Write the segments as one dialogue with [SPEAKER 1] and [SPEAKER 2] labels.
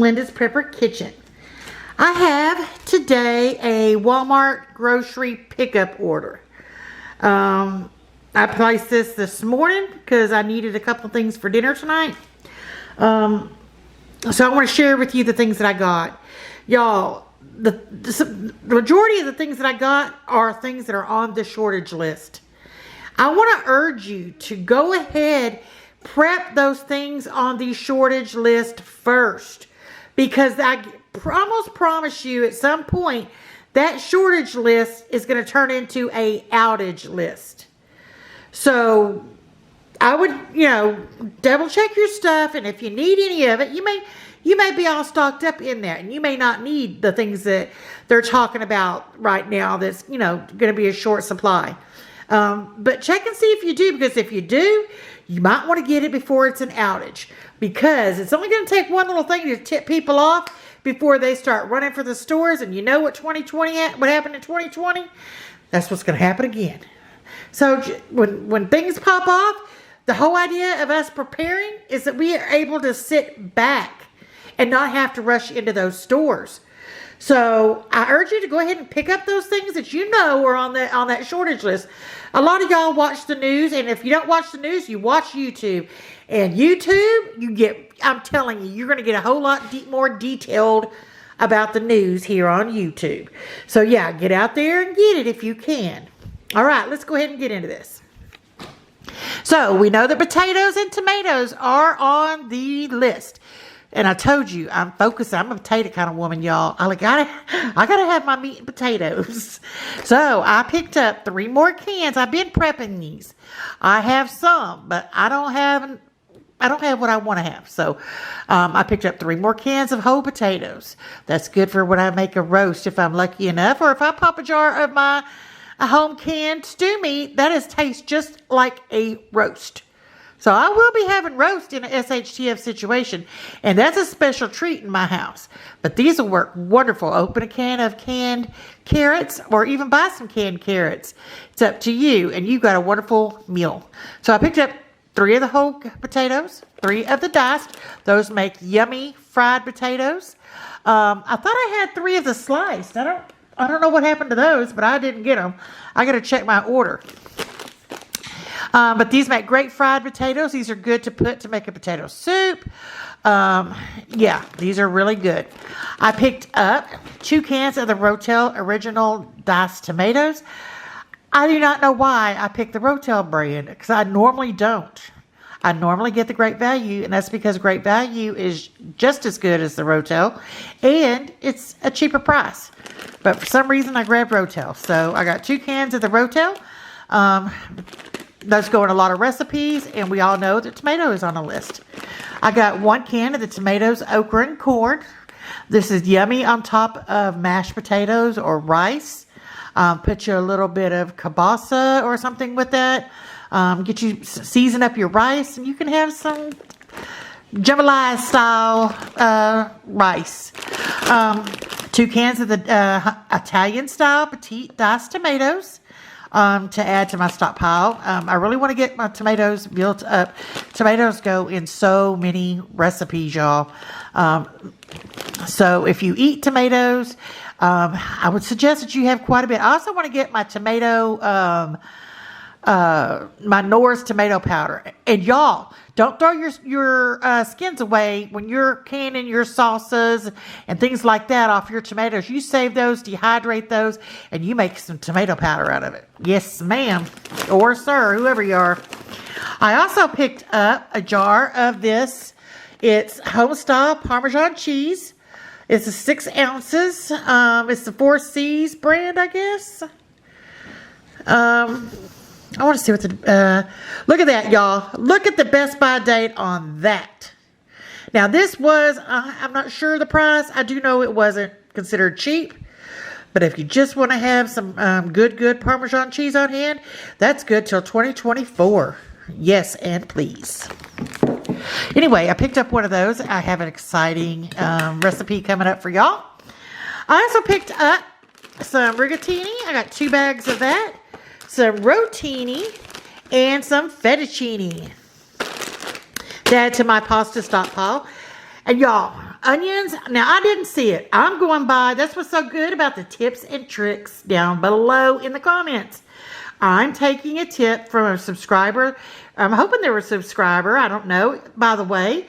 [SPEAKER 1] Linda's Prepper Kitchen. I have today a Walmart grocery pickup order. I placed this morning because I needed a couple things for dinner tonight. So I want to share with you the things that I got. Y'all, the majority of the things that I got are things that are on the shortage list. I want to urge you to go ahead, prep those things on the shortage list first, because I almost promise you at some point that shortage list is going to turn into a outage list. So I would, double check your stuff, and if you need any of it, you may be all stocked up in there, and you may not need the things that they're talking about right now that's, going to be a short supply. But check and see if you do, because if you do, you might want to get it before it's an outage, because it's only going to take one little thing to tip people off before they start running for the stores. And you know what what happened in 2020? That's what's going to happen again. So when things pop off, the whole idea of us preparing is that we are able to sit back and not have to rush into those stores. So I urge you to go ahead and pick up those things that you know are on that shortage list. A lot of y'all watch the news, and if you don't watch the news, you watch YouTube. And YouTube, I'm telling you, you're going to get a whole lot more detailed about the news here on YouTube. So yeah, get out there and get it if you can. All right, let's go ahead and get into this. So we know that potatoes and tomatoes are on the list. And I told you, I'm focused. I'm a potato kind of woman, y'all. I gotta have my meat and potatoes. So I picked up 3 more cans. I've been prepping these. I have some, but I don't have what I want to have. So I picked up 3 more cans of whole potatoes. That's good for when I make a roast, if I'm lucky enough, or if I pop a jar of my home canned stew meat, tastes just like a roast. So I will be having roast in an SHTF situation, and that's a special treat in my house. But these will work wonderful. Open a can of canned carrots, or even buy some canned carrots. It's up to you, and you've got a wonderful meal. So I picked up 3 of the whole potatoes, 3 of the diced. Those make yummy fried potatoes. I thought I had 3 of the sliced. I don't know what happened to those, but I didn't get them. I got to check my order. But these make great fried potatoes. These are good to make a potato soup. Yeah, these are really good. I picked up 2 cans of the Rotel Original Diced Tomatoes. I do not know why I picked the Rotel brand, because I normally don't. I normally get the Great Value, and that's because Great Value is just as good as the Rotel, and it's a cheaper price. But for some reason, I grabbed Rotel. So I got 2 cans of the Rotel. Those go in a lot of recipes, and we all know that tomato is on the list. I got 1 can of the tomatoes, okra, and corn. This is yummy on top of mashed potatoes or rice. Put you a little bit of kielbasa or something with that. Season up your rice, and you can have some jambalaya style rice. 2 cans of the Italian style petite diced tomatoes. To add to my stockpile. I really want to get my tomatoes built up. Tomatoes go in so many recipes, y'all. So if you eat tomatoes, I would suggest that you have quite a bit. I also want to get my my Norris tomato powder. And y'all, don't throw your skins away when you're canning your salsas and things like that off your tomatoes. You save those, dehydrate those, and you make some tomato powder out of it. Yes, ma'am. Or sir, whoever you are. I also picked up a jar of this. It's home-style Parmesan cheese. It's 6 ounces. It's the 4 C's brand, I guess. I want to see what look at that, y'all. Look at the Best By date on that. Now, this was, I'm not sure the price. I do know it wasn't considered cheap. But if you just want to have some good Parmesan cheese on hand, that's good till 2024. Yes, and please. Anyway, I picked up one of those. I have an exciting recipe coming up for y'all. I also picked up some rigatoni. I got 2 bags of that. Some rotini and some fettuccine to add to my pasta stockpile. And y'all, onions. Now, I didn't see it. I'm going by, that's what's so good about the tips and tricks down below in the comments. I'm taking a tip from a subscriber. I'm hoping they were a subscriber. I don't know. By the way,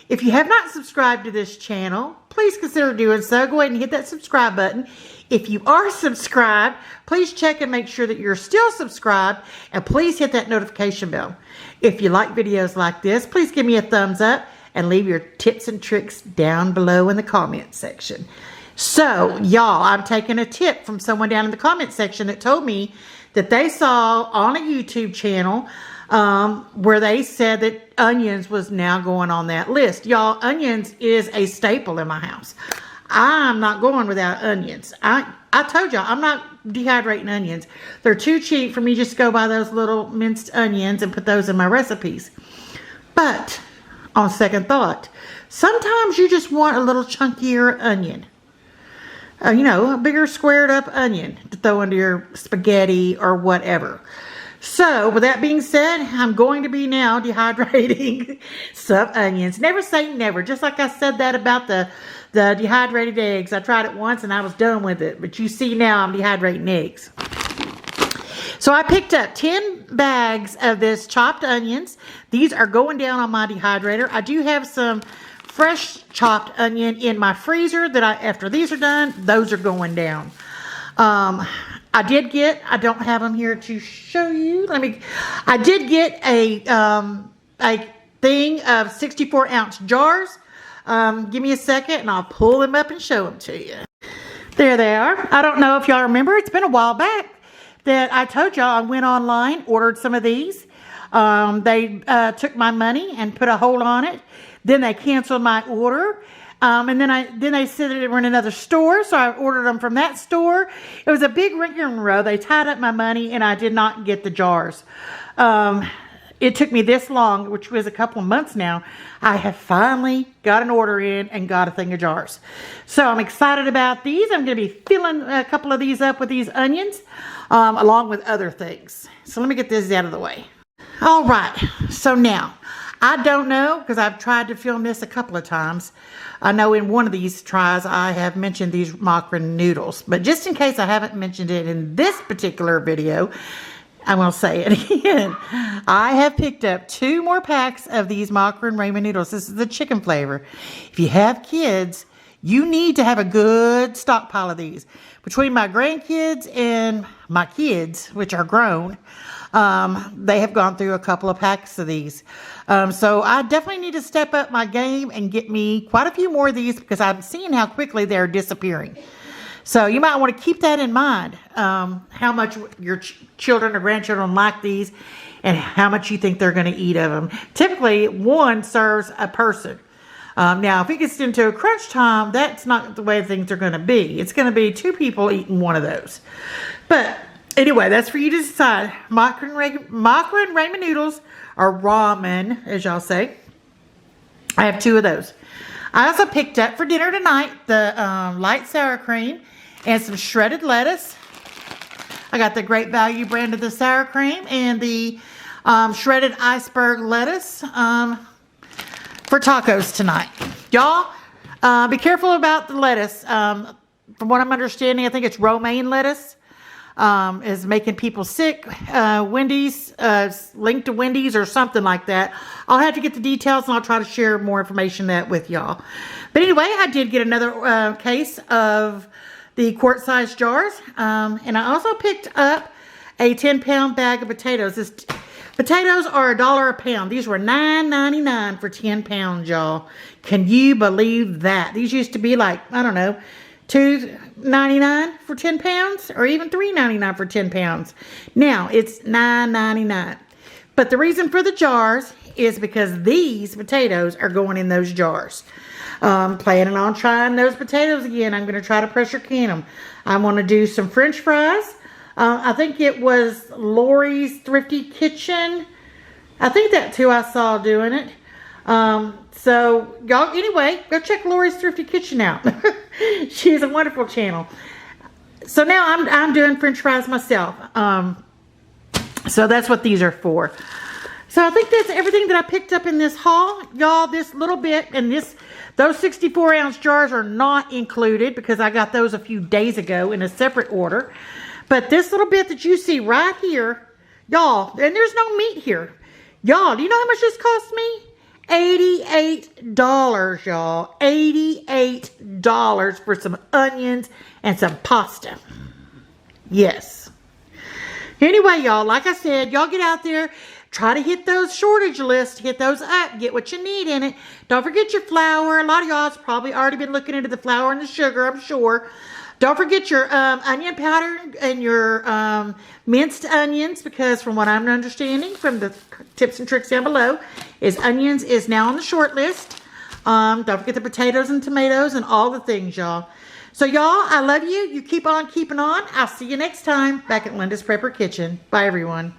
[SPEAKER 1] if you have not subscribed to this channel, please consider doing so. Go ahead and hit that subscribe button. If you are subscribed, please check and make sure that you're still subscribed, and please hit that notification bell. If you like videos like this, please give me a thumbs up and leave your tips and tricks down below in the comment section. So, y'all, I'm taking a tip from someone down in the comment section that told me that they saw on a YouTube channel where they said that onions was now going on that list. Y'all, onions is a staple in my house. I'm not going without onions. I told y'all, I'm not dehydrating onions. They're too cheap for me just to go buy those little minced onions and put those in my recipes. But, on second thought, sometimes you just want a little chunkier onion. You know, a bigger squared up onion to throw into your spaghetti or whatever. So, with that being said, I'm going to be now dehydrating some onions. Never say never. Just like I said that about the dehydrated eggs. I tried it once and I was done with it. But you see now I'm dehydrating eggs. So I picked up 10 bags of this chopped onions. These are going down on my dehydrator. I do have some fresh chopped onion in my freezer that after these are done, those are going down. I don't have them here to show you. I did get a thing of 64-ounce jars. Give me a second and I'll pull them up and show them to you. There they are. I don't know if y'all remember, it's been a while back that I told y'all I went online, ordered some of these. They took my money and put a hold on it. Then they canceled my order. And then they said that they were in another store, so I ordered them from that store. It was a big rigmarole. They tied up my money, and I did not get the jars. It took me this long, which was a couple of months now. I have finally got an order in and got a thing of jars. So I'm excited about these. I'm going to be filling a couple of these up with these onions, along with other things. So let me get this out of the way. All right, so now, I don't know, because I've tried to film this a couple of times. I know in one of these tries I have mentioned these macaron noodles. But just in case I haven't mentioned it in this particular video, I will say it again. I have picked up 2 more packs of these macaron ramen noodles. This is the chicken flavor. If you have kids, you need to have a good stockpile of these. Between my grandkids and my kids, which are grown, they have gone through a couple of packs of these. So I definitely need to step up my game and get me quite a few more of these because I'm seeing how quickly they're disappearing. So you might want to keep that in mind, how much your children or grandchildren like these and how much you think they're going to eat of them. Typically, 1 serves a person. Now, if it gets into a crunch time, that's not the way things are going to be. It's going to be 2 people eating one of those. But anyway, that's for you to decide. Macaron ramen noodles or ramen, as y'all say. I have 2 of those. I also picked up for dinner tonight the light sour cream and some shredded lettuce. I got the Great Value brand of the sour cream and the shredded iceberg lettuce for tacos tonight. Y'all, be careful about the lettuce. From what I'm understanding, I think it's romaine lettuce. Is making people sick. Wendy's, linked to Wendy's or something like that. I'll have to get the details and I'll try to share more information that with y'all. But anyway, I did get another case of the quart-sized jars. And I also picked up a 10-pound bag of potatoes. Potatoes are $1 a pound. These were $9.99 for 10 pounds, y'all. Can you believe that? These used to be like, I don't know, $2.99 for 10 pounds or even $3.99 for 10 pounds. Now it's $9.99. But the reason for the jars is because these potatoes are going in those jars. Planning on trying those potatoes again. I'm going to try to pressure can them. I want to do some French fries. I think it was Lori's Thrifty Kitchen. I think that too I saw doing it. So y'all, anyway, go check Lori's Thrifty Kitchen out. She's a wonderful channel. So now I'm doing French fries myself. So that's what these are for. So I think that's everything that I picked up in this haul. Y'all, this little bit and those 64-ounce jars are not included because I got those a few days ago in a separate order. But this little bit that you see right here, y'all, and there's no meat here. Y'all, do you know how much this cost me? $88, y'all. $88 for some onions and some pasta. Yes. Anyway, y'all, like I said, y'all get out there. Try to hit those shortage lists. Hit those up. Get what you need in it. Don't forget your flour. A lot of y'all has probably already been looking into the flour and the sugar, I'm sure. Don't forget your onion powder and your minced onions, because from what I'm understanding from the tips and tricks down below, is onions is now on the short list. Don't forget the potatoes and tomatoes and all the things, y'all. So, y'all, I love you. You keep on keeping on. I'll see you next time back at Linda's Prepper Kitchen. Bye, everyone.